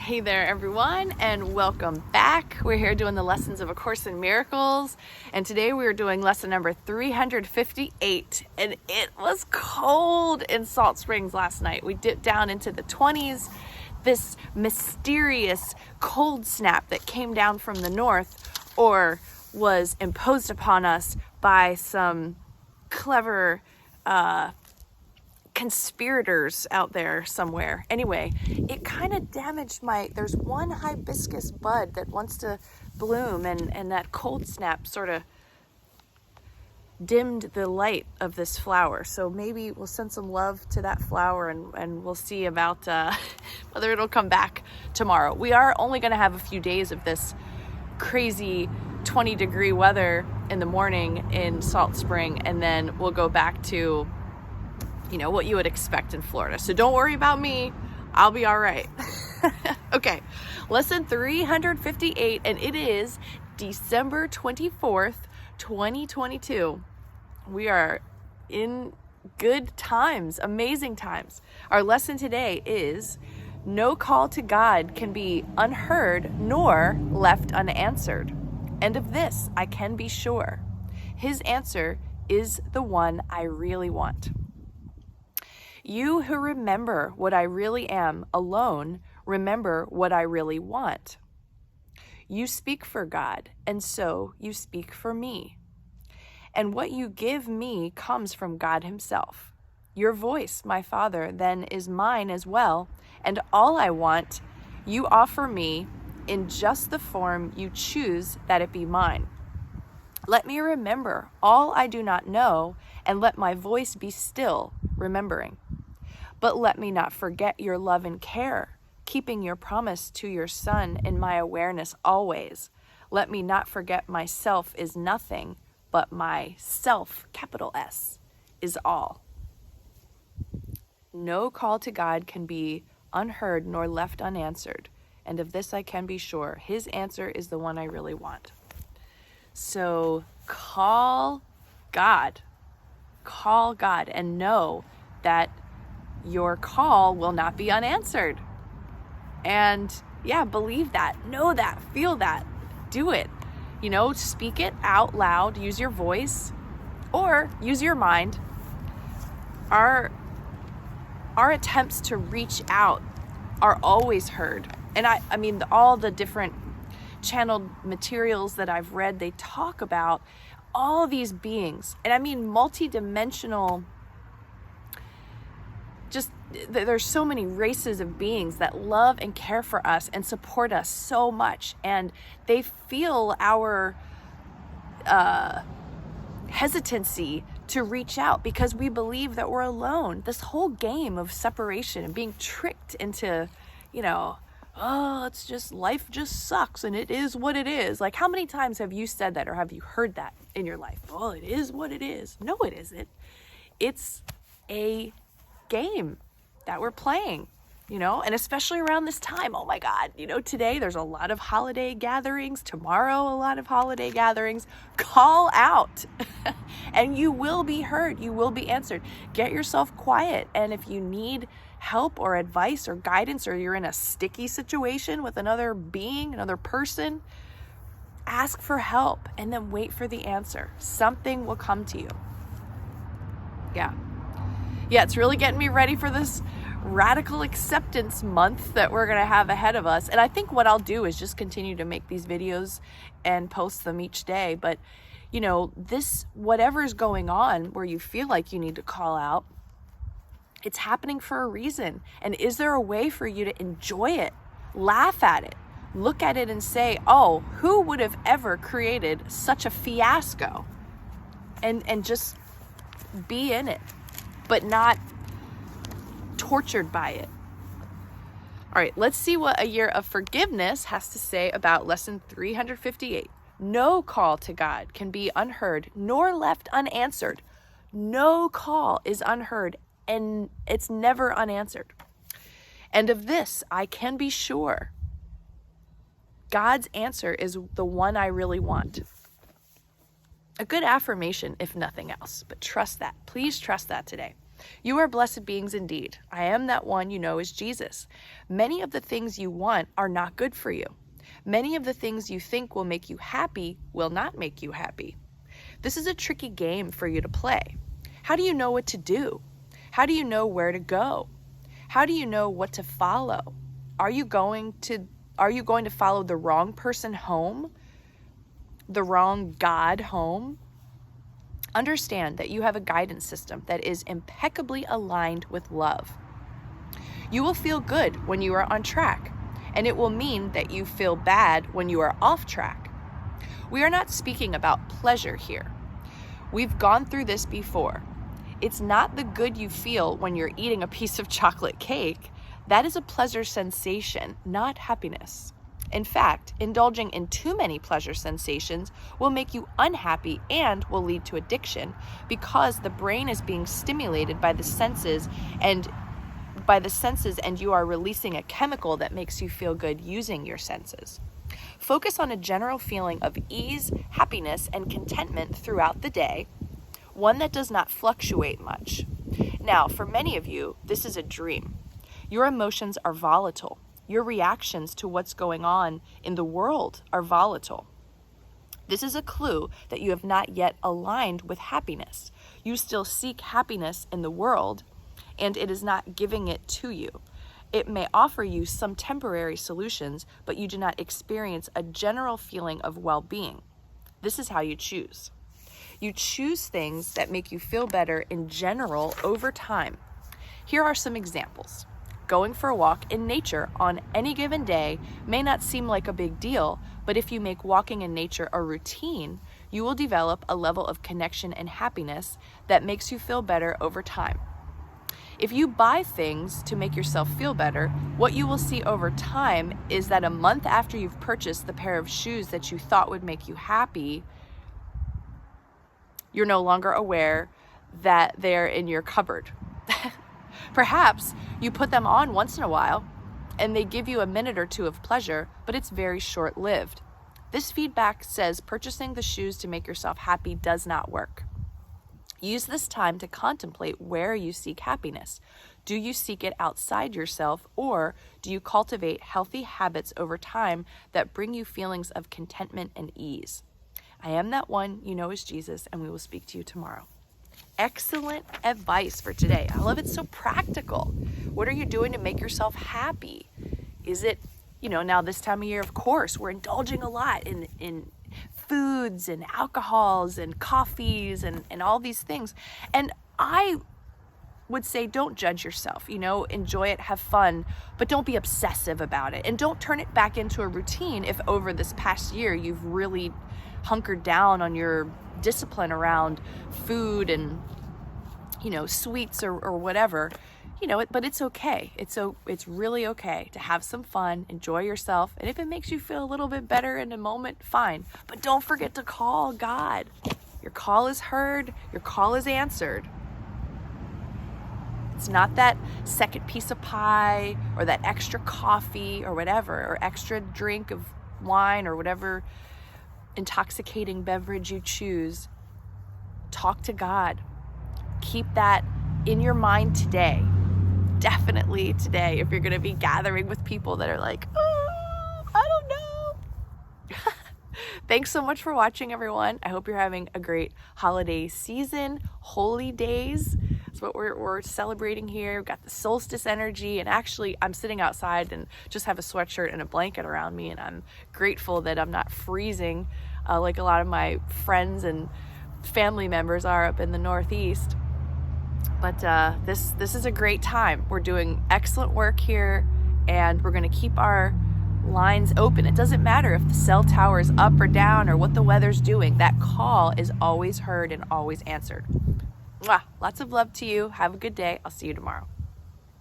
Hey there everyone, and welcome back. We're here doing the lessons of A Course in Miracles, and today we're doing lesson number 358, and it was cold in Salt Springs last night. We dipped down into the 20s. This mysterious cold snap that came down from the north, or was imposed upon us by some clever conspirators out there somewhere. Anyway, it kind of damaged there's one hibiscus bud that wants to bloom, and that cold snap sort of dimmed the light of this flower. So maybe we'll send some love to that flower, and we'll see about whether it'll come back tomorrow. We are only going to have a few days of this crazy 20-degree weather in the morning in Salt Spring, and then we'll go back to what you would expect in Florida. So don't worry about me. I'll be all right. Okay, lesson 358, and it is December 24th, 2022. We are in good times, amazing times. Our lesson today is no call to God can be unheard nor left unanswered. And of this I can be sure. His answer is the one I really want. You who remember what I really am alone, remember what I really want. You speak for God, and so you speak for me. And what you give me comes from God himself. Your voice, my Father, then is mine as well, and all I want, you offer me in just the form you choose that it be mine. Let me remember all I do not know, and let my voice be still, remembering. But let me not forget your love and care, keeping your promise to your Son in my awareness always. Let me not forget myself is nothing, but myself, capital S, is all. No call to God can be unheard nor left unanswered, and of this I can be sure. His answer is the one I really want. So call God, and know that your call will not be unanswered. And believe that, know that, feel that, do it. Speak it out loud, use your voice or use your mind. Our attempts to reach out are always heard. And I mean, all the different channeled materials that I've read, they talk about all these beings. And I mean, multidimensional. There's so many races of beings that love and care for us and support us so much, and they feel our hesitancy to reach out because we believe that we're alone. This whole game of separation and being tricked into, it's just, life just sucks and it is what it is. Like, how many times have you said that, or have you heard that in your life? Oh, it is what it is. No, it isn't. It's a game that we're playing, and especially around this time. Oh my God, today there's a lot of holiday gatherings, tomorrow a lot of holiday gatherings. Call out and you will be heard, you will be answered. Get yourself quiet, and if you need help or advice or guidance, or you're in a sticky situation with another being, another person, ask for help and then wait for the answer. Something will come to you. Yeah, it's really getting me ready for this radical acceptance month that we're going to have ahead of us. And I think what I'll do is just continue to make these videos and post them each day. But, this, whatever's going on where you feel like you need to call out, it's happening for a reason. And is there a way for you to enjoy it, laugh at it, look at it and say, oh, who would have ever created such a fiasco? And just be in it, but not tortured by it. All right, let's see what a year of forgiveness has to say about lesson 358. No call to God can be unheard nor left unanswered. No call is unheard, and it's never unanswered. And of this I can be sure. God's answer is the one I really want. A good affirmation, if nothing else, but trust that. Please trust that today. You are blessed beings indeed. I am that one you know is Jesus. Many of the things you want are not good for you. Many of the things you think will make you happy will not make you happy. This is a tricky game for you to play. How do you know what to do? How do you know where to go? How do you know what to follow? Are you going to follow the wrong person home? The wrong God home? Understand that you have a guidance system that is impeccably aligned with love. You will feel good when you are on track, and it will mean that you feel bad when you are off track. We are not speaking about pleasure here. We've gone through this before. It's not the good you feel when you're eating a piece of chocolate cake. That is a pleasure sensation, not happiness. In fact, indulging in too many pleasure sensations will make you unhappy and will lead to addiction because the brain is being stimulated by the senses and you are releasing a chemical that makes you feel good using your senses. Focus on a general feeling of ease, happiness, and contentment throughout the day, one that does not fluctuate much. Now, for many of you, this is a dream. Your emotions are volatile. Your reactions to what's going on in the world are volatile. This is a clue that you have not yet aligned with happiness. You still seek happiness in the world, and it is not giving it to you. It may offer you some temporary solutions, but you do not experience a general feeling of well-being. This is how you choose. You choose things that make you feel better in general over time. Here are some examples. Going for a walk in nature on any given day may not seem like a big deal, but if you make walking in nature a routine, you will develop a level of connection and happiness that makes you feel better over time. If you buy things to make yourself feel better, what you will see over time is that a month after you've purchased the pair of shoes that you thought would make you happy, you're no longer aware that they're in your cupboard. Perhaps you put them on once in a while and they give you a minute or two of pleasure, but it's very short-lived. This feedback says purchasing the shoes to make yourself happy does not work. Use this time to contemplate where you seek happiness. Do you seek it outside yourself, or do you cultivate healthy habits over time that bring you feelings of contentment and ease? I am that one you know is Jesus, and we will speak to you tomorrow. Excellent advice for today. I love it, so practical. What are you doing to make yourself happy? Is it, now this time of year, of course, we're indulging a lot in foods and alcohols and coffees and all these things. And I would say don't judge yourself, enjoy it, have fun, but don't be obsessive about it. And don't turn it back into a routine if over this past year you've really hunkered down on your discipline around food and, sweets or whatever. But it's okay. It's really okay to have some fun, enjoy yourself. And if it makes you feel a little bit better in a moment, fine. But don't forget to call God. Your call is heard. Your call is answered. It's not that second piece of pie or that extra coffee or whatever, or extra drink of wine or whatever intoxicating beverage you choose. Talk to God. Keep that in your mind today. Definitely today, if you're going to be gathering with people that are like, oh, I don't know. Thanks so much for watching, everyone. I hope you're having a great holiday season. Holy days. That's what we're celebrating here. We've got the solstice energy, and actually I'm sitting outside and just have a sweatshirt and a blanket around me, and I'm grateful that I'm not freezing like a lot of my friends and family members are up in the Northeast. But this is a great time. We're doing excellent work here, and we're going to keep our lines open. It doesn't matter if the cell tower is up or down or what the weather's doing. That call is always heard and always answered. Mwah. Lots of love to you. Have a good day. I'll see you tomorrow.